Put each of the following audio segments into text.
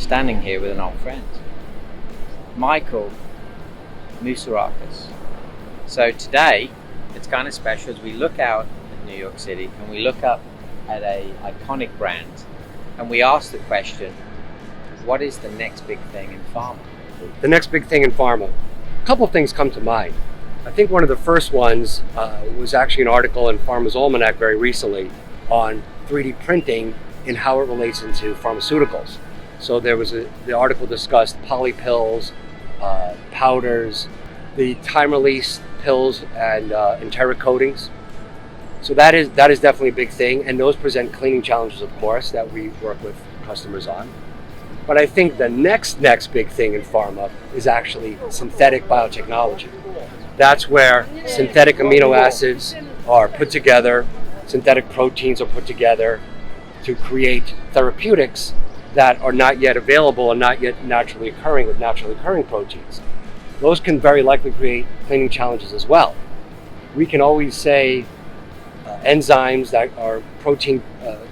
standing here with an old friend, Michael Moussourakis. So today, it's kind of special as we look out at New York City and we look up at a iconic brand and we ask the question, what is the next big thing in pharma? The next big thing in pharma. A couple of things come to mind. I think one of the first ones was actually an article in Pharma's Almanac very recently on 3D printing and how it relates into pharmaceuticals. So there was the article discussed poly pills, powders, the time-release pills, and enteric coatings. So that is definitely a big thing, and those present cleaning challenges, of course, that we work with customers on. But I think the next big thing in pharma is actually synthetic biotechnology. That's where synthetic amino acids are put together, synthetic proteins are put together to create therapeutics that are not yet available and not yet naturally occurring with naturally occurring proteins. Those can very likely create cleaning challenges as well. We can always say enzymes that are protein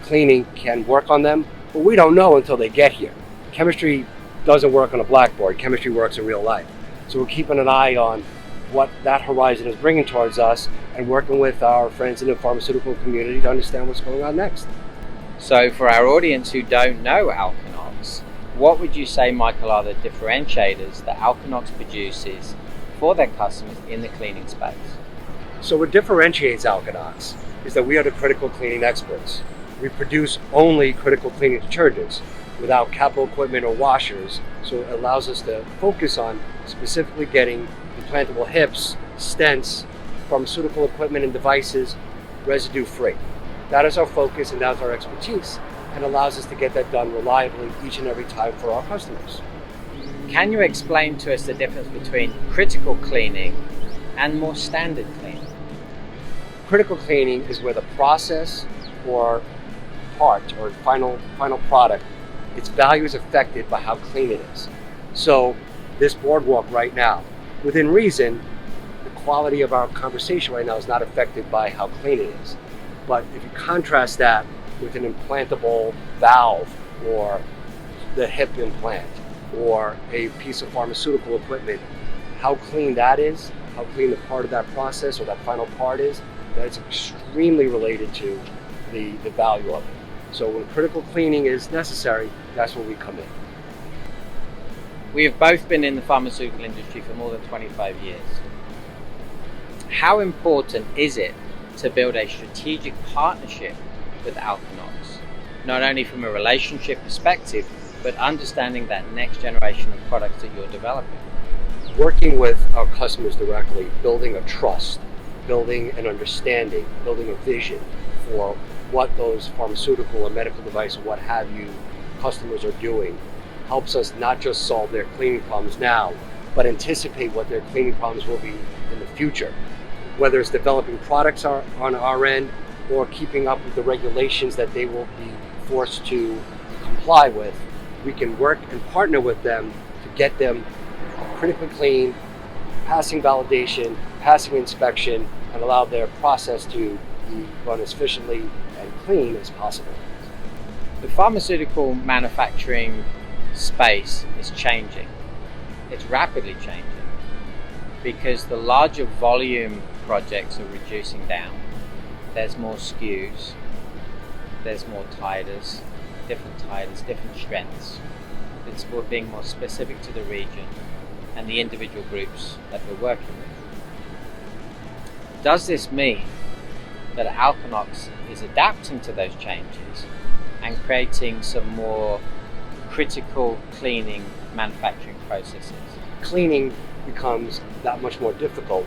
cleaning can work on them, but we don't know until they get here. Chemistry doesn't work on a blackboard. Chemistry works in real life. So we're keeping an eye on what that horizon is bringing towards us and working with our friends in the pharmaceutical community to understand what's going on next. So for our audience who don't know Alkanox, what would you say, Michael, are the differentiators that Alkanox produces for their customers in the cleaning space? So what differentiates Alkanox is that we are the critical cleaning experts. We produce only critical cleaning detergents without capital equipment or washers, so it allows us to focus on specifically getting implantable hips, stents, pharmaceutical equipment and devices residue free. That is our focus and that's our expertise, and allows us to get that done reliably each and every time for our customers. Can you explain to us the difference between critical cleaning and more standard cleaning? Critical cleaning is where the process or part or final product, its value is affected by how clean it is. So this boardwalk right now, within reason, the quality of our conversation right now is not affected by how clean it is. But if you contrast that with an implantable valve or the hip implant or a piece of pharmaceutical equipment, how clean that is, how clean the part of that process or that final part is, that's extremely related to the value of it. So when critical cleaning is necessary, that's when we come in. We have both been in the pharmaceutical industry for more than 25 years. How important is it to build a strategic partnership with Alkanox, not only from a relationship perspective, but understanding that next generation of products that you're developing? Working with our customers directly, building a trust, building an understanding, building a vision for what those pharmaceutical or medical device or what have you customers are doing helps us not just solve their cleaning problems now, but anticipate what their cleaning problems will be in the future. Whether it's developing products on our end or keeping up with the regulations that they will be forced to comply with, we can work and partner with them to get them critically clean, passing validation, passing inspection, and allow their process to be run as efficiently and clean as possible. The pharmaceutical manufacturing space is changing. It's rapidly changing because the larger volume projects are reducing down. There's more SKUs, there's more titers, different strengths. It's being more specific to the region and the individual groups that we're working with. Does this mean that Alkanox is adapting to those changes and creating some more critical cleaning manufacturing processes? Cleaning becomes that much more difficult.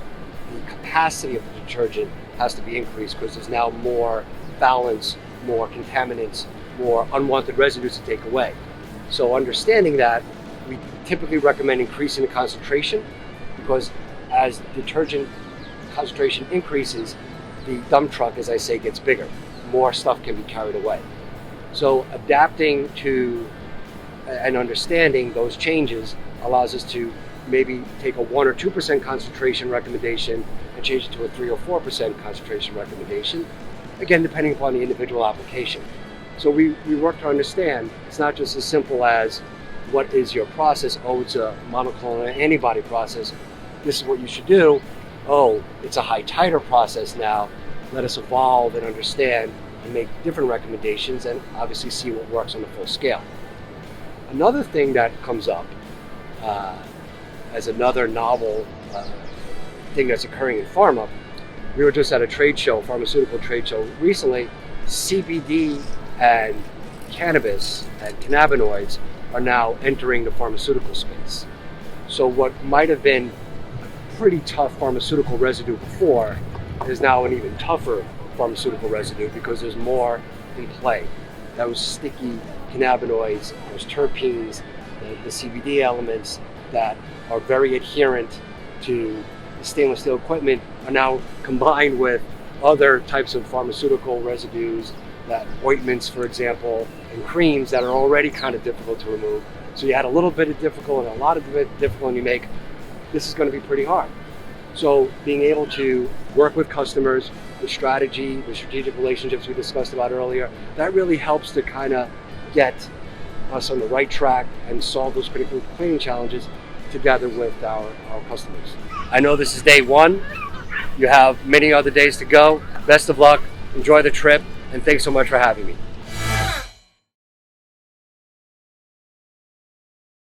The capacity of the detergent has to be increased because there's now more balance, more contaminants, more unwanted residues to take away. So understanding that, we typically recommend increasing the concentration because as detergent concentration increases, the dump truck, as I say, gets bigger. More stuff can be carried away. So adapting to and understanding those changes allows us to maybe take a 1 or 2% concentration recommendation and change it to a 3 or 4% concentration recommendation, again, depending upon the individual application. So we work to understand it's not just as simple as what is your process? Oh, it's a monoclonal antibody process. This is what you should do. Oh, it's a high titer process now. Let us evolve and understand and make different recommendations and obviously see what works on the full scale. Another thing that comes up as another novel thing that's occurring in pharma, we were just at a trade show, pharmaceutical trade show recently. CBD and cannabis and cannabinoids are now entering the pharmaceutical space. So what might have been a pretty tough pharmaceutical residue before is now an even tougher pharmaceutical residue because there's more in play. Those sticky cannabinoids, those terpenes, the CBD elements that are very adherent to the stainless steel equipment are now combined with other types of pharmaceutical residues, that ointments, for example, and creams that are already kind of difficult to remove. So you had a little bit of difficult and a lot of bit difficult, and you make, this is going to be pretty hard. So being able to work with customers, the strategy, the strategic relationships we discussed about earlier, that really helps to kind of get us on the right track and solve those critical cleaning challenges together with our customers. I know this is day one. You have many other days to go. Best of luck. Enjoy the trip. And thanks so much for having me.